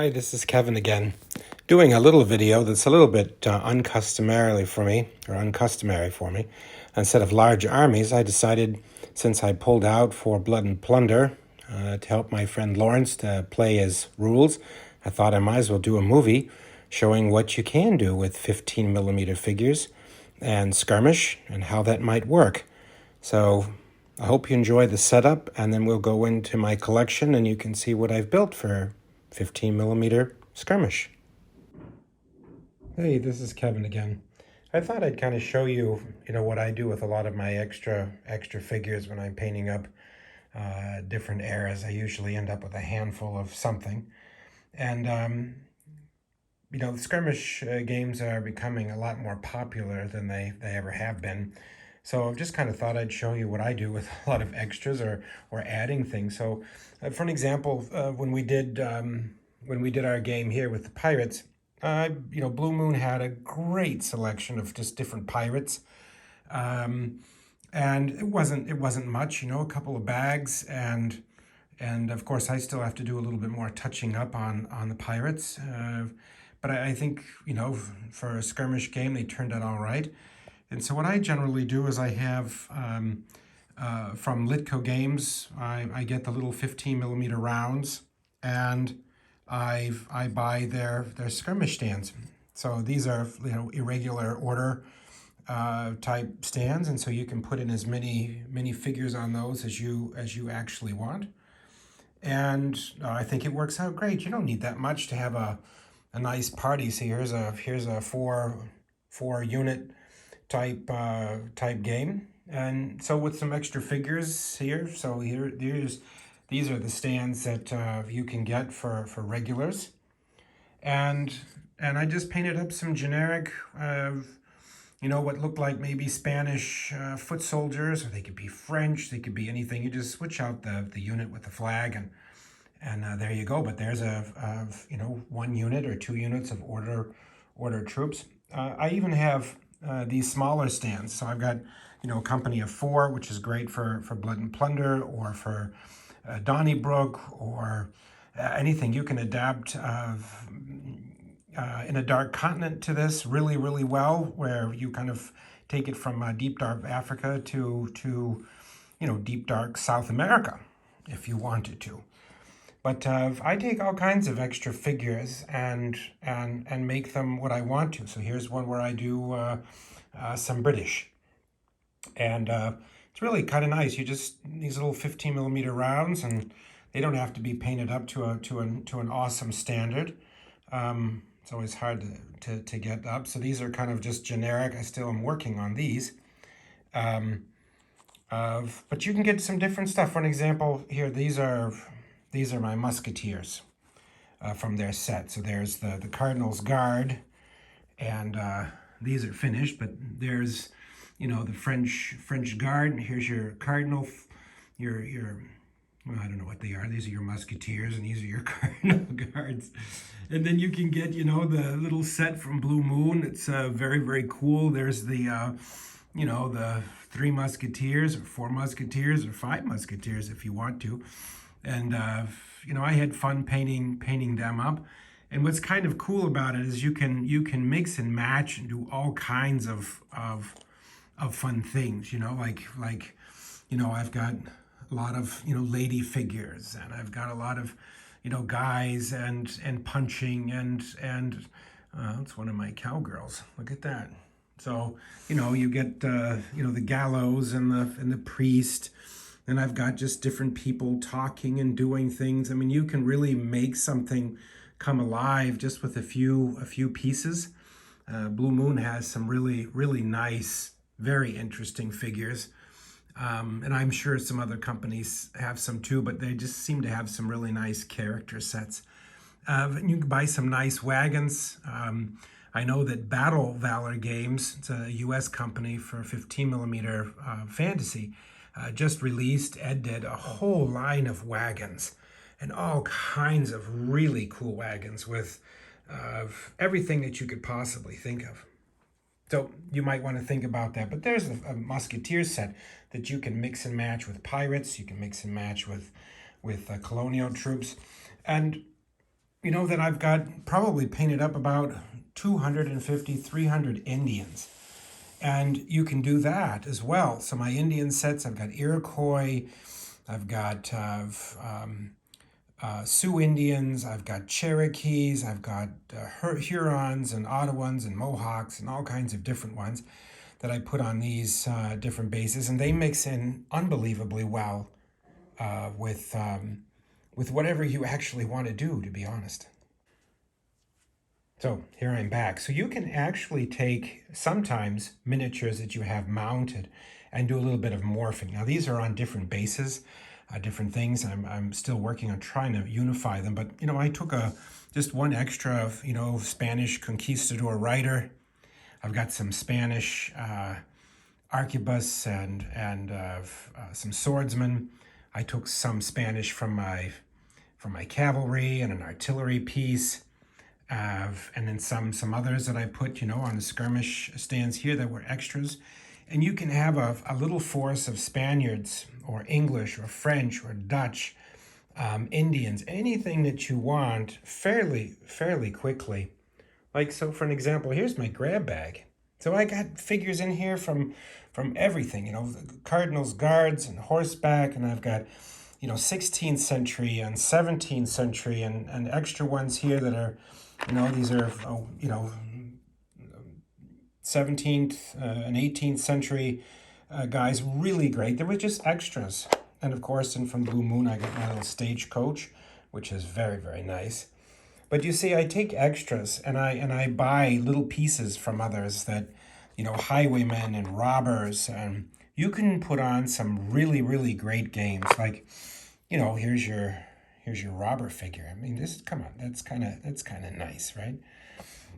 Hi, this is Kevin again, doing a little video that's a little bit uncustomary for me. Instead of large armies, I decided, since I pulled out for Blood and Plunder to help my friend Lawrence to play his rules, I thought I might as well do a movie showing what you can do with 15mm figures and skirmish and how that might work. So I hope you enjoy the setup, and then we'll go into my collection and you can see what I've built for 15mm skirmish. Hey, this is Kevin again. I thought I'd kind of show you, what I do with a lot of my extra figures when I'm painting up different eras. I usually end up with a handful of something. And, skirmish games are becoming a lot more popular than they ever have been. So I've just kind of thought I'd show you what I do with a lot of extras or adding things. So for an example, when we did our game here with the pirates, Blue Moon had a great selection of just different pirates. And it wasn't much, a couple of bags, and of course I still have to do a little bit more touching up on the pirates. But I think, for a skirmish game, they turned out all right. And so what I generally do is I have, from Litko games, I get the little 15mm rounds, and I buy their skirmish stands. So these are, irregular order type stands, and so you can put in as many figures on those as you actually want. And I think it works out great. You don't need that much to have a nice party. See, here's a four unit type game, and so with some extra figures here. So these are the stands that you can get for regulars, and I just painted up some generic what looked like maybe Spanish foot soldiers, or they could be French, they could be anything. You just switch out the unit with the flag, and there you go. But there's a 1 unit or 2 units of order troops. I even have these smaller stands. So I've got, a company of 4, which is great for Blood and Plunder, or for Donnybrook, or anything. You can adapt in a dark continent to this really, really well, where you kind of take it from deep dark Africa to deep dark South America, if you wanted to. But I take all kinds of extra figures and make them what I want to. So here's one where I do some British, and it's really kind of nice. You just, these little 15mm rounds, and they don't have to be painted up to an awesome standard. It's always hard to get up. So these are kind of just generic. I still am working on these. But you can get some different stuff. For an example, here, these are my musketeers from their set. So there's the Cardinal's Guard, and these are finished, but there's, the French Guard, and here's your Cardinal, your well, I don't know what they are. These are your musketeers, and these are your Cardinal Guards. And then you can get, the little set from Blue Moon. It's very, very cool. There's the, the 3 musketeers, or 4 musketeers, or 5 musketeers if you want to. And, I had fun painting them up. And what's kind of cool about it is you can mix and match and do all kinds of fun things, like I've got a lot of, lady figures, and I've got a lot of, guys and punching, and it's one of my cowgirls. Look at that. So, you get, the gallows and the priest. And I've got just different people talking and doing things. I mean, you can really make something come alive just with a few pieces. Blue Moon has some really, really nice, very interesting figures. And I'm sure some other companies have some too, but they just seem to have some really nice character sets. You can buy some nice wagons. I know that Battle Valor Games, it's a US company for 15mm fantasy, just released, Ed did, a whole line of wagons, and all kinds of really cool wagons with everything that you could possibly think of. So you might want to think about that. But there's a musketeer set that you can mix and match with pirates. You can mix and match with colonial troops. And you know that I've got probably painted up about 250, 300 Indians. And you can do that as well. So my Indian sets, I've got Iroquois, I've got Sioux Indians, I've got Cherokees, I've got Hurons and Ottawans and Mohawks and all kinds of different ones that I put on these different bases, and they mix in unbelievably well with whatever you actually want to do, to be honest. So here I'm back. So you can actually take sometimes miniatures that you have mounted and do a little bit of morphing. Now these are on different bases, different things. I'm still working on trying to unify them, but you know, I took just one extra of, you know, Spanish conquistador rider. I've got some Spanish arquebus and some swordsmen. I took some Spanish from my cavalry and an artillery piece. And then some others that I put, you know, on the skirmish stands here that were extras. And you can have a little force of Spaniards or English or French or Dutch, Indians, anything that you want fairly quickly. Like, so for an example, here's my grab bag. So I got figures in here from everything, you know, Cardinals guards and horseback, and I've got, you know, 16th century and 17th century and extra ones here that are, you know, these are, you know, 17th and 18th century guys, really great. They were just extras. And of course, and from Blue Moon, I got my little stagecoach, which is very nice. But you see, I take extras and I buy little pieces from others that, you know, highwaymen and robbers, and you can put on some really great games. Like, you know, here's your robber figure. I mean, come on, that's kind of nice, right?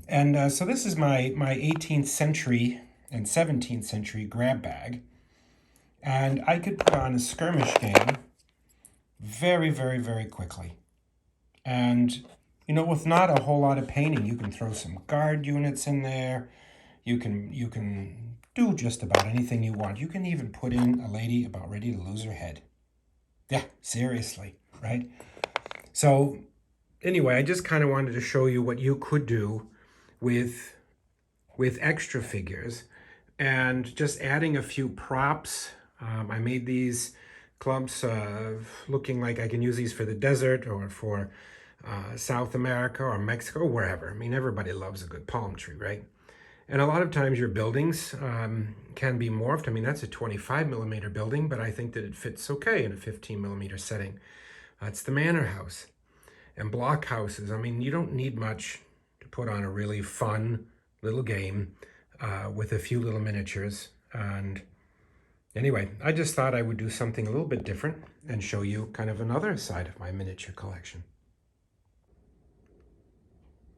And so this is my 18th century and 17th century grab bag, and I could put on a skirmish game very quickly. And you know, with not a whole lot of painting, you can throw some guard units in there. You can do just about anything you want. You can even put in a lady about ready to lose her head. Yeah, seriously, right? So anyway, I just kind of wanted to show you what you could do with extra figures and just adding a few props. I made these clumps looking like I can use these for the desert or for South America or Mexico or wherever. I mean, everybody loves a good palm tree, right? And a lot of times your buildings can be morphed. I mean, that's a 25mm building, but I think that it fits okay in a 15mm setting. It's the manor house and block houses. I mean, you don't need much to put on a really fun little game with a few little miniatures. And anyway, I just thought I would do something a little bit different and show you kind of another side of my miniature collection.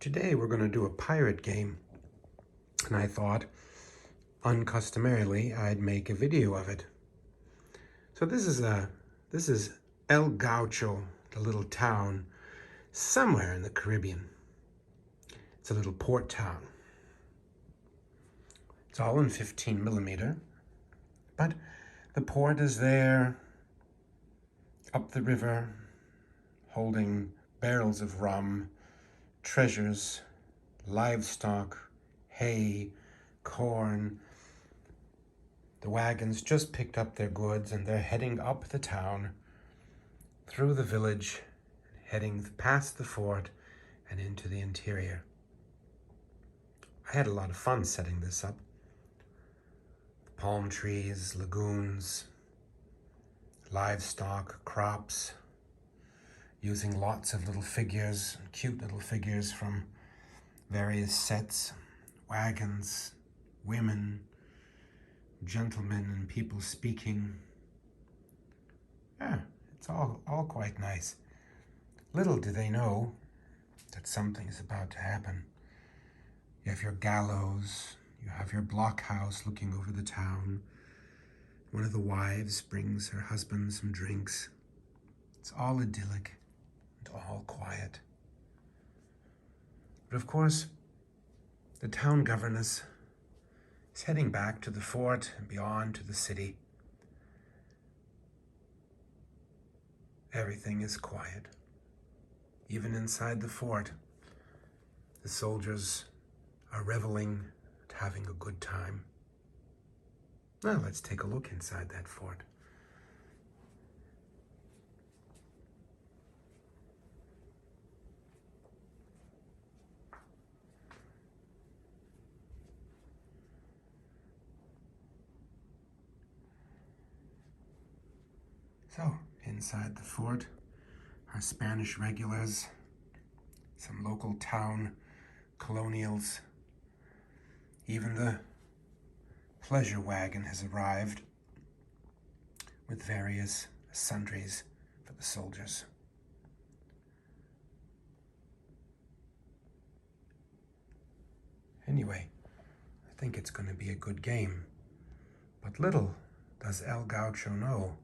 Today we're going to do a pirate game, and I thought uncustomarily I'd make a video of it. So this is El Gaucho, the little town somewhere in the Caribbean. It's a little port town. It's all in 15mm, but the port is there up the river holding barrels of rum, treasures, livestock, hay, corn. The wagons just picked up their goods and they're heading up the town, through the village, heading past the fort and into the interior. I had a lot of fun setting this up. Palm trees, lagoons, livestock, crops, using lots of little figures, cute little figures from various sets, wagons, women, gentlemen, and people speaking. Yeah, it's all quite nice. Little do they know that something is about to happen. You have your gallows, you have your blockhouse looking over the town. One of the wives brings her husband some drinks. It's all idyllic and all quiet. But of course, the town governess is heading back to the fort and beyond to the city. Everything is quiet. Even inside the fort, the soldiers are reveling and having a good time. Now let's take a look inside that fort. So, inside the fort are Spanish regulars, some local town colonials. Even the pleasure wagon has arrived with various sundries for the soldiers. Anyway, I think it's going to be a good game. But little does El Gaucho know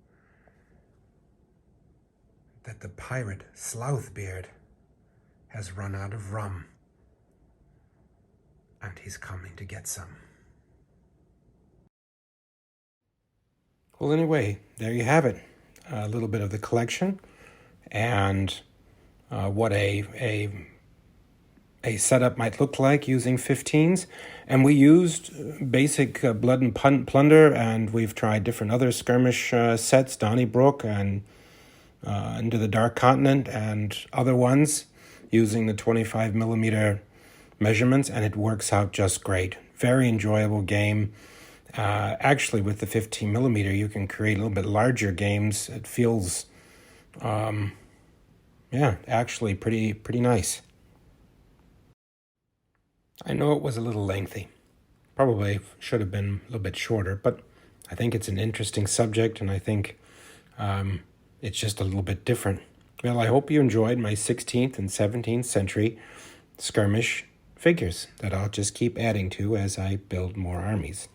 that the pirate Slouthbeard has run out of rum, and he's coming to get some. Well, anyway, there you have it. A little bit of the collection, and what a setup might look like using 15s. And we used basic blood and plunder, and we've tried different other skirmish sets, Donnybrook and Into the Dark Continent, and other ones using the 25mm measurements, and it works out just great. Very enjoyable game. Actually, with the 15mm, you can create a little bit larger games. It feels, actually pretty nice. I know it was a little lengthy. Probably should have been a little bit shorter, but I think it's an interesting subject, and I think it's just a little bit different. Well, I hope you enjoyed my 16th and 17th century skirmish figures that I'll just keep adding to as I build more armies.